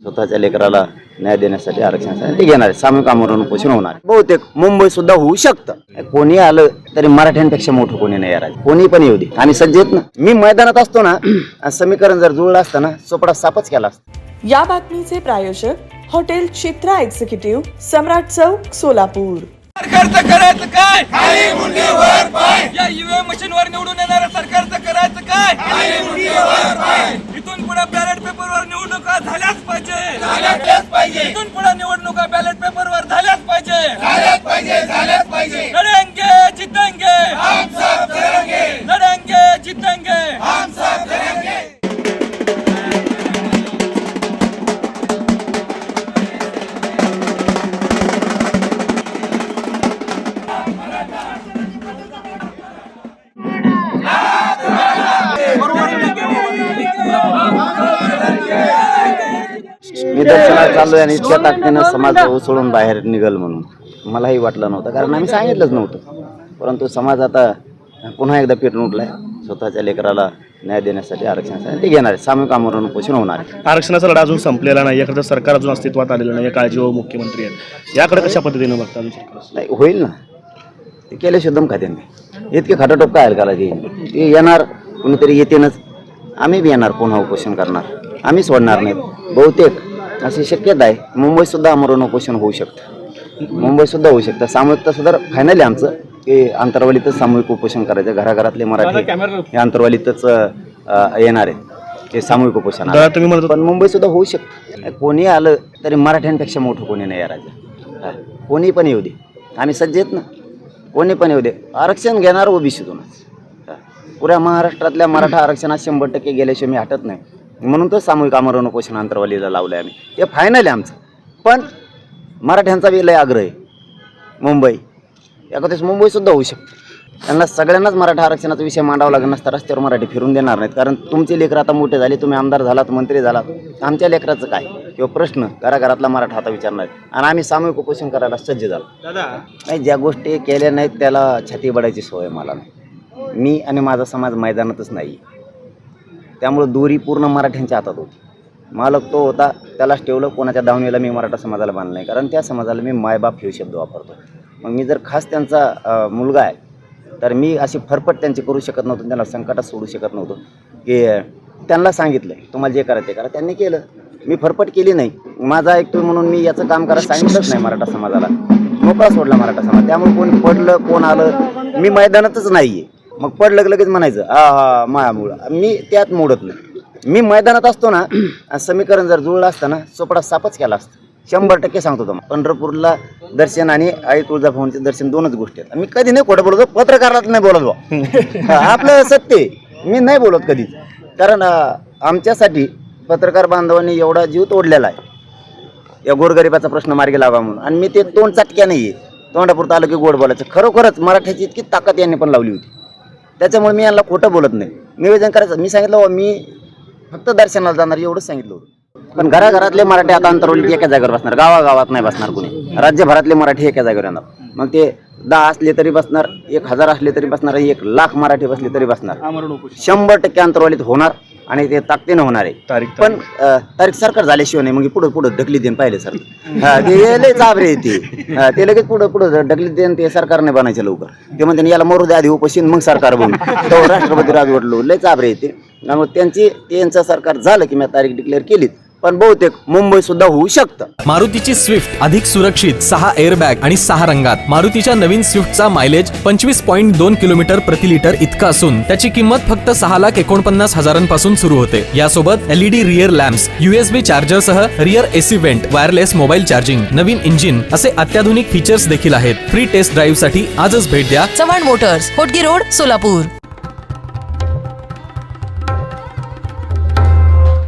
स्वतःच्या लेकराला न्याय देण्यासाठी आरक्षणासाठी ते घेणार आहे. सामूहिक आमरण उपोषण होणार आहे. बहुतेक मुंबई सुद्धा होऊ शकतं. कोणी आलं तरी मराठ्यांपेक्षा मोठं कोणी नाही यार. कोणी पण येऊ दे, आम्ही सज्ज आहेत ना. मी मैदानात असतो ना, समीकरण जर जुळलं असतं ना, सोपडा सापच केला असता. या बातमीचे प्रायोजक हॉटेल चित्रा एक्झिक्युटिव्ह, सम्राट चौक, सोलापूर. सरकारचं करायचं काय? खाली मुंडी वर पाय. या ईव्हीएम मशीनवर निवडून येणाऱ्या सरकारचं करायचं काय? खाली मुंडी वर पाय. इथून पुढे बॅलेट पेपरवर निवडणुका झाल्याच पाहिजे. इथून पुढे निवडणुका बॅलेट पेपरवर झाल्याच पाहिजे. लढेंगे जितेंगे, हम सब लढेंगे. लढेंगे जितेंगे, हम सब लढेंगे. मी दर्शनाला चाललोय आणि इतक्या ताकदीनं समाज उसळून बाहेर निघल म्हणून मलाही वाटलं नव्हतं, कारण आम्ही सांगितलंच नव्हतं. परंतु समाज आता पुन्हा एकदा पेटून उठलाय. स्वतःच्या लेकराला न्याय देण्यासाठी आरक्षणासाठी ते घेणार आहे. सामूहिक आमरण उपोषण होणार आहे. आरक्षणाचा लढा अजून संपलेला नाही. याकडे सरकार अजून अस्तित्वात आलेलं नाही. काळजीवाहू मुख्यमंत्री आहेत. याकडे कशा पद्धतीने बघता अजून सरकार? नाही होईल ना, ते केल्याशिवाय दम खाते नाही. इतके खाटाटोप काय करायचे? ते येणार, कुणीतरी येतेनच. आम्ही बी येणार, पुन्हा उपोषण करणार. आम्ही सोडणार नाहीत. बहुतेक अशी शक्यता आहे मुंबईत सुद्धा आमरण उपोषण होऊ शकतं. मुंबईत सुद्धा होऊ शकतं. सामूहिकता सुद्धा फायनल आहे आमचं की अंतरवालीतच सामूहिक उपोषण करायचं. घराघरातले मराठी हे अंतरवालीतच येणार आहेत ते सामूहिक उपोषण. पण मुंबई सुद्धा होऊ शकतं. कोणी आलं तरी मराठ्यांपेक्षा मोठं कोणी नाही या राज्यात. कोणी पण येऊ दे, आम्ही सज्ज आहेत ना. कोणी पण येऊ दे. आरक्षण घेणार ओबीसीतूनच. पुऱ्या महाराष्ट्रातल्या मराठा आरक्षणात 100% गेल्याशिवाय मी हटत नाही. म्हणून तर सामूहिक आमरण उपोषण अंतरवालीला लावलं आहे आम्ही. ते फायनल आहे आमचं. पण मराठ्यांचा बी लय आग्रह आहे. मुंबई एखाद्याच मुंबईसुद्धा होऊ शकते. त्यांना सगळ्यांनाच मराठा आरक्षणाचा विषय मांडावा लागेल नसता रस्त्यावर मराठी फिरून देणार नाहीत. कारण तुमचे लेकरं आता मोठे झाले, तुम्ही आमदार झालात, मंत्री झालात. आमच्या लेकराचं काय किंवा प्रश्न घराघरातला मराठा आता विचारणार. आणि आम्ही सामूहिक उपोषण करायला सज्ज झालो. नाही, ज्या गोष्टी केल्या नाहीत त्याला छाती बडायची सवय मला नाही. मी आणि माझा समाज मैदानातच नाही. त्यामुळं दोरी पूर्ण मराठ्यांच्या हातात होती. मालक तो होता, त्यालाच ठेवलं. कोणाच्या दावणीला मी मराठा समाजाला बांधलं नाही, कारण त्या समाजाला मी मायबाप हे शब्द वापरतो. मग मी जर खास त्यांचा मुलगा आहे तर मी अशी फरफट त्यांची करू शकत नव्हतो. त्यांना संकटात सोडू शकत नव्हतो. की त्यांना सांगितलं तुम्हाला जे करायचं ते करा. त्यांनी केलं. मी फरफट केली नाही. माझा ऐकतोय म्हणून मी याचं काम करायला सांगितलंच नाही मराठा समाजाला. मोकळा सोडला मराठा समाज. त्यामुळे कोणी पडलं, कोण आलं, मी मैदानातच नाही आहे. मग पडलं लगेच म्हणायचं मायामुळं. मी त्यात मोडत नाही. मी मैदानात असतो ना, समीकरण जर जुळलं असतं ना, सोपडा सापच केला असतं. 100% सांगतो तुम्हाला. पंढरपूरला दर्शन आणि आई तुळजाभवानीचे दर्शन दोनच गोष्टी आहेत. मी कधी नाही खोटं बोलतो. पत्रकारात नाही बोलत बा. आपलं सत्य मी नाही बोलत कधीच. कारण आमच्यासाठी पत्रकार बांधवांनी एवढा जीव तोडलेला आहे या गोरगरिबाचा प्रश्न मार्गी लावा म्हणून. आणि मी ते तोंड चटक्या नाही आहे. तोंडापुरतं आलं की गोड बोलायचं. खरोखरच मराठ्याची इतकी ताकद यांनी पण लावली होती. त्याच्यामुळे मी यांना खोटं बोलत नाही. निवेदन करायचं. मी सांगितलं मी फक्त दर्शनाला जाणार एवढंच सांगितलं होतं. पण घराघरातले मराठी आता अंतरवलीत एका जागेवर बसणार. गावागावात नाही बसणार कुणी. राज्यभरातले मराठी एका जागेवर येणार. मग ते 10 असले तरी बसणार, 1000 असले तरी बसणार, 1,00,000 मराठी बसले तरी बसणार. 100% अंतरवलीत होणार आणि ते ताकदीनं होणार आहे. पण तारीख सरकार झाल्याशिवाय नाही. मग पुढं ढकली देऊन पाहिले सर. ते लय चाबरे ते लगेच पुढं ढकली देऊन ते सरकारने बनायचं लवकर. ते म्हणते याला मरू द्या आधी उपोषण मग सरकार बनू. तो राष्ट्रपती राजवटलो लय चाबरे येते. त्यामुळे त्यांचं सरकार झालं की मी तारीख डिक्लेअर केलीच. पण बहुतेक मुंबई सुद्धा होऊ शकतं. मारुतीची स्विफ्ट अधिक सुरक्षित, 6 एअरबॅग आणि 6 रंगात. मारुतीच्या नवीन स्विफ्टचा मायलेज 25.2 किलोमीटर प्रति लिटर इतका असून त्याची किंमत फक्त 6,49,000 पासून सुरू होते. यासोबत LED rear lamps, USB charger सह rear AC vent, wireless mobile charging, नवीन इंजिन असे अत्याधुनिक फीचर्स देखील आहेत. फ्री टेस्ट ड्राईव्ह साठी आजच भेट द्या चव्हाण मोटर्स, होटगी रोड, सोलापूर.